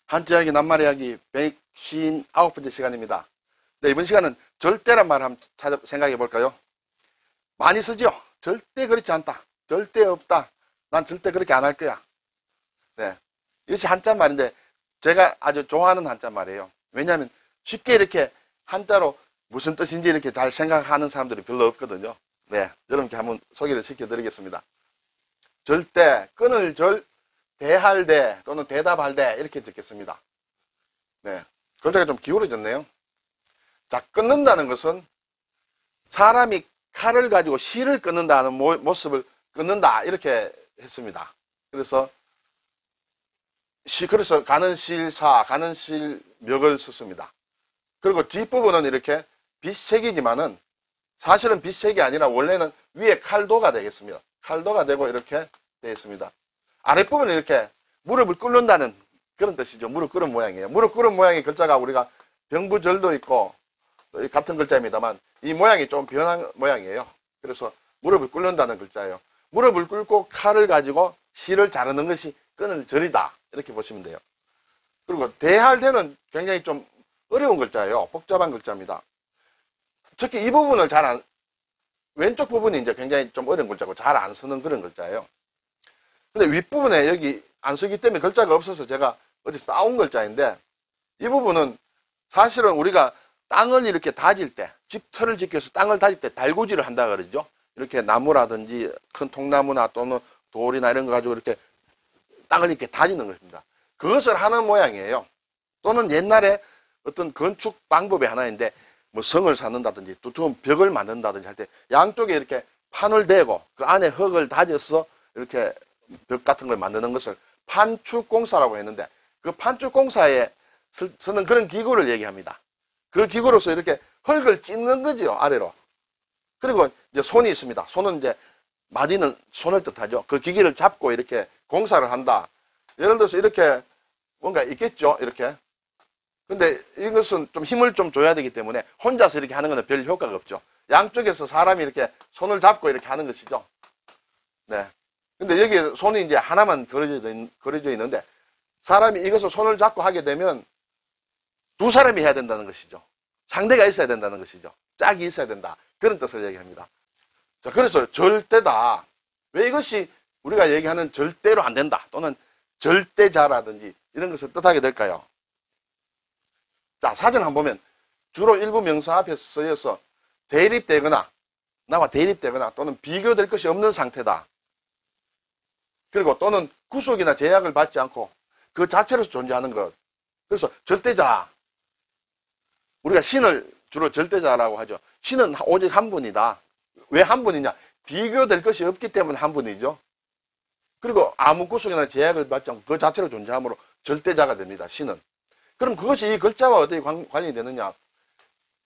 한자이야기 낱말이야기 159번째 시간입니다. 네, 이번 시간은 절대란 말을 한번 생각해 볼까요? 많이 쓰죠? 절대 그렇지 않다. 절대 없다. 난 절대 그렇게 안 할 거야. 네, 이것이 한자말인데 제가 아주 좋아하는 한자말이에요. 왜냐하면 쉽게 이렇게 한자로 무슨 뜻인지 이렇게 잘 생각하는 사람들이 별로 없거든요. 네, 여러분께 한번 소개를 시켜드리겠습니다. 절대, 끊을 절, 대할 대 또는 대답할 대 이렇게 적겠습니다. 네, 글자가 좀 기울어졌네요. 자, 끊는다는 것은 사람이 칼을 가지고 실을 끊는다는 모습을 끊는다 이렇게 했습니다. 그래서 가는 실사, 가는 실멱을 썼습니다. 그리고 뒷부분은 이렇게 빗색이지만은 사실은 빗색이 아니라 원래는 위에 칼도가 되겠습니다. 칼도가 되고 이렇게 되어 있습니다. 아랫부분은 이렇게 무릎을 꿇는다는 그런 뜻이죠. 무릎 꿇은 모양이에요. 무릎 꿇은 모양의 글자가 우리가 병부절도 있고 같은 글자입니다만 이 모양이 좀 변한 모양이에요. 그래서 무릎을 꿇는다는 글자예요. 무릎을 꿇고 칼을 가지고 실을 자르는 것이 끊을 절이다. 이렇게 보시면 돼요. 그리고 대할 대는 굉장히 좀 어려운 글자예요. 복잡한 글자입니다. 특히 이 부분을 왼쪽 부분이 이제 굉장히 좀 어려운 글자고 잘 안 쓰는 그런 글자예요. 근데 윗부분에 여기 안 쓰기 때문에 글자가 없어서 제가 어디서 따온 글자인데 이 부분은 사실은 우리가 땅을 이렇게 다질 때, 집터를 지켜서 땅을 다질 때 달구지를 한다 그러죠. 이렇게 나무라든지 큰 통나무나 또는 돌이나 이런 거 가지고 이렇게 땅을 이렇게 다지는 것입니다. 그것을 하는 모양이에요. 또는 옛날에 어떤 건축 방법의 하나인데 뭐 성을 쌓는다든지 두꺼운 벽을 만든다든지 할 때 양쪽에 이렇게 판을 대고 그 안에 흙을 다져서 이렇게 벽 같은 걸 만드는 것을 판축공사라고 했는데 그 판축공사에 쓰는 그런 기구를 얘기합니다. 그 기구로서 이렇게 흙을 찢는 거죠, 아래로. 그리고 이제 손이 있습니다. 손은 이제 마디는 손을 뜻하죠. 그 기기를 잡고 이렇게 공사를 한다. 예를 들어서 이렇게 뭔가 있겠죠, 이렇게. 근데 이것은 좀 힘을 좀 줘야 되기 때문에 혼자서 이렇게 하는 것은 별 효과가 없죠. 양쪽에서 사람이 이렇게 손을 잡고 이렇게 하는 것이죠. 네. 근데 여기 손이 이제 하나만 그려져 있는데 사람이 이것을 손을 잡고 하게 되면 두 사람이 해야 된다는 것이죠. 상대가 있어야 된다는 것이죠. 짝이 있어야 된다. 그런 뜻을 얘기합니다. 자, 그래서 절대다. 왜 이것이 우리가 얘기하는 절대로 안 된다. 또는 절대자라든지 이런 것을 뜻하게 될까요? 자, 사전 한번 보면 주로 일부 명사 앞에 쓰여서 대립되거나 나와 대립되거나 또는 비교될 것이 없는 상태다. 그리고 또는 구속이나 제약을 받지 않고 그 자체로서 존재하는 것. 그래서 절대자. 우리가 신을 주로 절대자라고 하죠. 신은 오직 한 분이다. 왜 한 분이냐? 비교될 것이 없기 때문에 한 분이죠. 그리고 아무 구속이나 제약을 받지 않고 그 자체로 존재하므로 절대자가 됩니다. 신은. 그럼 그것이 이 글자와 어떻게 관련이 되느냐?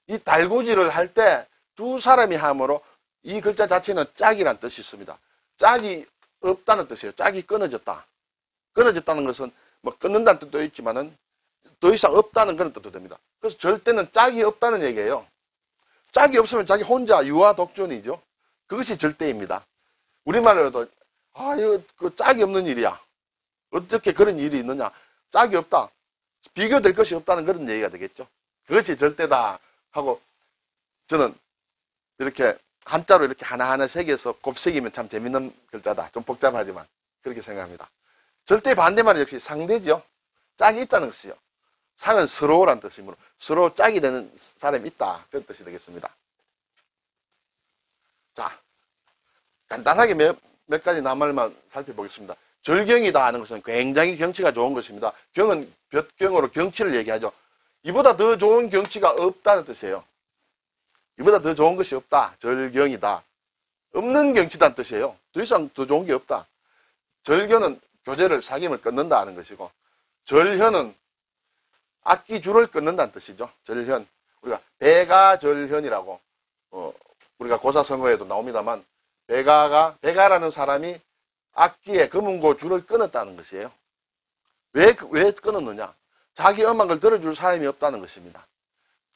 이 달구지를 할 때 두 사람이 함으로 이 글자 자체는 짝이란 뜻이 있습니다. 짝이 없다는 뜻이에요. 짝이 끊어졌다. 끊어졌다는 것은 뭐 끊는다는 뜻도 있지만은 더 이상 없다는 그런 뜻도 됩니다. 그래서 절대는 짝이 없다는 얘기예요. 짝이 없으면 자기 혼자 유아 독존이죠. 그것이 절대입니다. 우리말로도 이거 그 짝이 없는 일이야. 어떻게 그런 일이 있느냐? 짝이 없다. 비교될 것이 없다는 그런 얘기가 되겠죠. 그것이 절대다 하고 저는 이렇게 한자로 이렇게 하나하나 새겨서 곱새기면 참 재밌는 글자다. 좀 복잡하지만 그렇게 생각합니다. 절대 반대말은 역시 상대죠. 짝이 있다는 것이요. 상은 서로란 뜻이므로 서로 짝이 되는 사람이 있다. 그런 뜻이 되겠습니다. 자, 간단하게 몇 가지 낱말만 살펴보겠습니다. 절경이다 하는 것은 굉장히 경치가 좋은 것입니다. 경은 볕경으로 경치를 얘기하죠. 이보다 더 좋은 경치가 없다는 뜻이에요. 이보다 더 좋은 것이 없다. 절경이다. 없는 경치다는 뜻이에요. 더 이상 더 좋은 게 없다. 절견은 교제를 사귐을 끊는다 하는 것이고 절현은 악기 줄을 끊는다는 뜻이죠. 절현. 우리가 배가절현이라고 우리가 고사성어에도 나옵니다만 배가라는 사람이 악기의 금은고 줄을 끊었다는 것이에요. 왜 끊었느냐? 자기 음악을 들어줄 사람이 없다는 것입니다.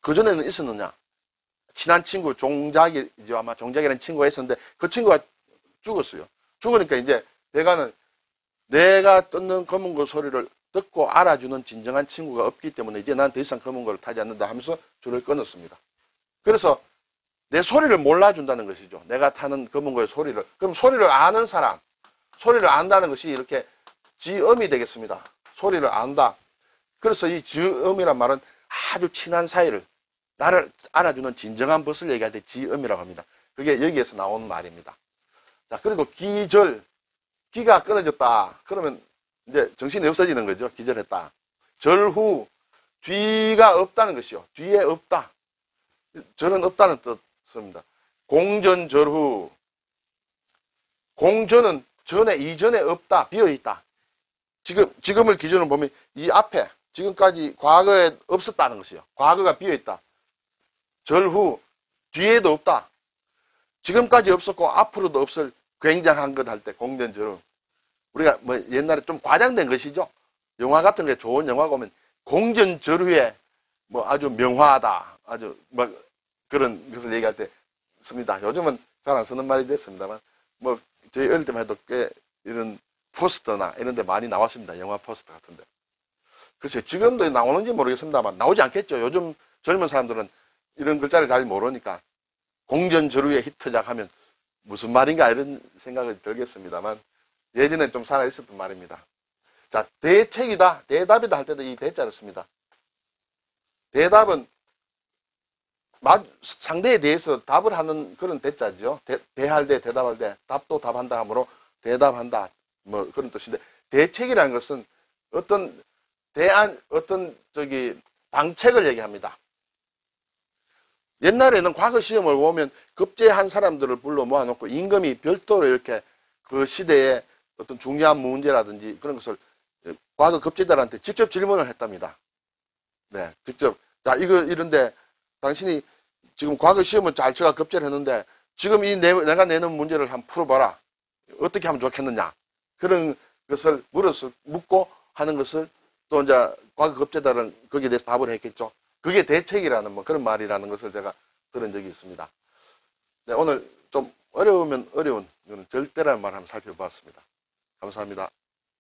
그전에는 있었느냐? 친한 친구 종작이죠. 아마 종작이라는 친구가 있었는데 그 친구가 죽었어요. 죽으니까 이제 배가는 내가 듣는 검은고 소리를 듣고 알아주는 진정한 친구가 없기 때문에 이제 난 더 이상 검은 걸 타지 않는다 하면서 줄을 끊었습니다. 그래서 내 소리를 몰라준다는 것이죠. 내가 타는 검은 거의 소리를. 그럼 소리를 아는 사람, 소리를 안다는 것이 이렇게 지음이 되겠습니다. 소리를 안다. 그래서 이 지음이란 말은 아주 친한 사이를, 나를 알아주는 진정한 것을 얘기할 때 지음이라고 합니다. 그게 여기에서 나오는 말입니다. 자, 그리고 기절, 기가 끊어졌다. 그러면 이제 정신이 없어지는 거죠. 기절했다. 절후, 뒤가 없다는 것이요. 뒤에 없다. 절은 없다는 뜻입니다. 공전절후. 공전은 전에, 이전에 없다. 비어있다. 지금을 기준으로 보면 이 앞에, 지금까지 과거에 없었다는 것이요. 과거가 비어있다. 절후, 뒤에도 없다. 지금까지 없었고 앞으로도 없을 굉장한 것 할 때 공전절후. 우리가 뭐 옛날에 좀 과장된 것이죠. 영화 같은 게 좋은 영화가 오면 공전절후에 뭐 아주 명화하다. 아주 뭐 그런 것을 얘기할 때 씁니다. 요즘은 잘 안 쓰는 말이 됐습니다만 뭐 저희 어릴 때만 해도 꽤 이런 포스터나 이런 데 많이 나왔습니다. 영화 포스터 같은데. 글쎄요. 지금도 나오는지 모르겠습니다만 나오지 않겠죠. 요즘 젊은 사람들은 이런 글자를 잘 모르니까 공전절후에 히트작 하면 무슨 말인가 이런 생각이 들겠습니다만 예전에 좀 살아있었던 말입니다. 자, 대책이다, 대답이다 할 때도 이 대자를 씁니다. 대답은 상대에 대해서 답을 하는 그런 대자죠. 대할 때, 대답할 때, 답도 답한다 하므로 대답한다. 뭐 그런 뜻인데, 대책이라는 것은 어떤 방책을 얘기합니다. 옛날에는 과거 시험을 보면 급제한 사람들을 불러 모아놓고 임금이 별도로 이렇게 그 시대에 어떤 중요한 문제라든지 그런 것을 과거 급제들한테 직접 질문을 했답니다. 네, 직접. 자, 이런데 당신이 지금 과거 시험을 잘 쳐가 급제를 했는데 지금 내가 내는 문제를 한번 풀어봐라. 어떻게 하면 좋겠느냐. 그런 것을 묻고 하는 것을 또 이제 과거 급제들은 거기에 대해서 답을 했겠죠. 그게 대책이라는 뭐 그런 말이라는 것을 제가 들은 적이 있습니다. 네, 오늘 좀 어려우면 어려운 절대라는 말 한번 살펴보았습니다. 감사합니다.